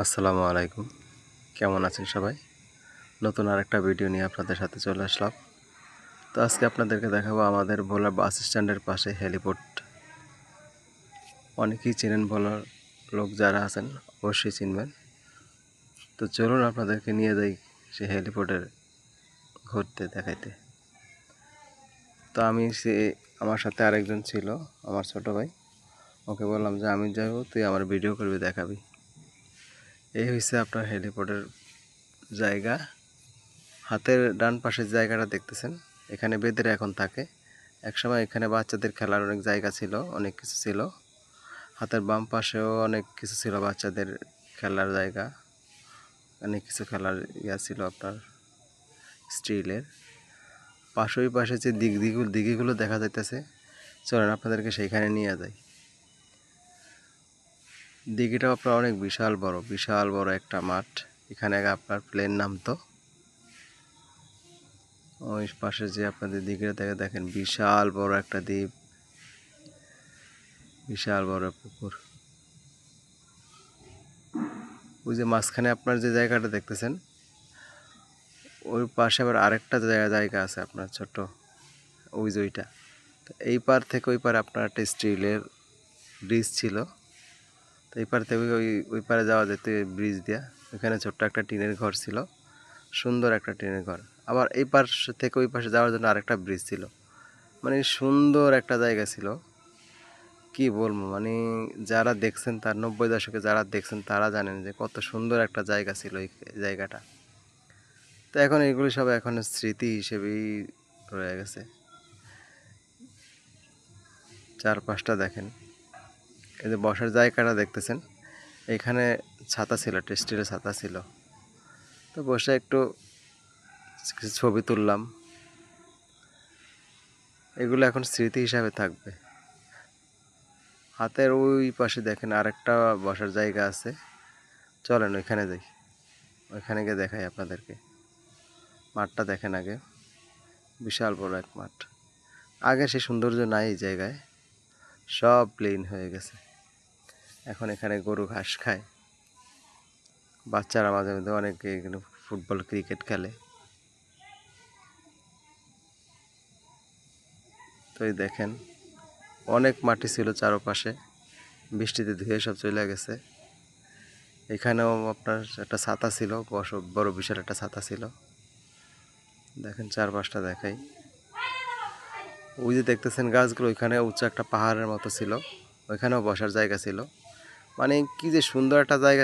আসসালামু আলাইকুম। কেমন আছেন সবাই? নতুন আরেকটা ভিডিও নিয়ে আপনাদের সাথে চলে আসলাম। তো আজকে আপনাদেরকে দেখাবো আমাদের ভোলা বাস স্ট্যান্ডের পাশে হেলিপোর্ট। অনেকেই চেনেন, ভোলার লোক যারা আছেন অবশ্যই চিনবেন। তো চলুন আপনাদেরকে নিয়ে যাই সে হেলিপোর্টের ঘুরতে দেখাইতে। তো আমার সাথে আরেকজন ছিল, আমার ছোট ভাই। ওকে বললাম যে আমি যাবো, তুই আমার ভিডিও করবি, দেখাবি। এই হচ্ছে আপনার হেলিপোর্টের জায়গা। হাতের ডান পাশের জায়গাটা দেখতেছেন, এখানে বেদেরা এখন থাকে। একসময় এখানে বাচ্চাদের খেলার অনেক জায়গা ছিল, অনেক কিছু ছিল। হাতের বাম পাশেও অনেক কিছু ছিল, বাচ্চাদের খেলার জায়গা, অনেক কিছু খেলার ছিল আপনার স্টিলের। ওই পাশে যে দিঘিগুলো দেখা যাইতেছে, চলেন আপনাদেরকে সেইখানে নিয়ে যাই। দিঘিটাও আপনার অনেক বিশাল বড় একটা মাঠ। এখানে আগে আপনার প্লেন নামতো। ওই পাশে যে আপনাদের দিঘিটা দেখেন, বিশাল বড় একটা দ্বীপ, বিশাল বড় পুকুর। ওই যে মাঝখানে আপনার যে জায়গাটা দেখতেছেন, ওই পাশে আবার আরেকটা জায়গা আছে আপনার ছোট, ওই যে ওইটা। তো এই পার থেকে ওই পারে আপনার একটা স্টিলের ব্রিজ ছিল। তো এই পার থেকে ওই পারে যাওয়া যেত ব্রিজ দিয়া। ওইখানে ছোট্ট একটা টিনের ঘর ছিল, সুন্দর একটা টিনের ঘর। আবার এই পার থেকে ওই পাশে যাওয়ার জন্য আরেকটা ব্রিজ ছিল। মানে সুন্দর একটা জায়গা ছিল, কি বলবো। মানে যারা দেখছেন, তার 90 দশকে যারা দেখছেন তারা জানেন যে কত সুন্দর একটা জায়গা ছিল এই জায়গাটা। তো এখন এগুলি সব এখন স্মৃতি হিসেবেই রয়ে গেছে। চারপাশটা দেখেন, এই যে বসার জায়গাটা দেখতেছেন, এখানে ছাতা ছিল, স্টিলের ছাতা ছিল। তো বসে একটু কিছু ছবি তুললাম। এগুলো এখন স্মৃতি হিসাবে থাকবে। হাতের ওই পাশে দেখেন আরেকটা বসার জায়গা আছে, চলেন ওইখানে যাই। ওইখানে গিয়ে দেখাই আপনাদেরকে। মাঠটা দেখেন আগে, বিশাল বড় এক মাঠ। আগে সে সৌন্দর্য নাই এই জায়গায়, সব প্লেন হয়ে গেছে। এখন এখানে গরু ঘাস খায়, বাচ্চারা মাঝে মধ্যে অনেকে এখানে ফুটবল ক্রিকেট খেলে। তো এই দেখেন, অনেক মাটি ছিল চারপাশে, বৃষ্টিতে ধুয়ে সব চলে গেছে। এখানেও আপনার একটা ছাতা ছিল, বড় বিশাল একটা ছাতা ছিল। দেখেন চারপাশটা দেখাই। ওই যে দেখতেছেন গাছগুলো, ওইখানে উঁচু একটা পাহাড়ের মতো ছিল, ওইখানেও বসার জায়গা ছিল। মানে কি যে সুন্দর একটা জায়গা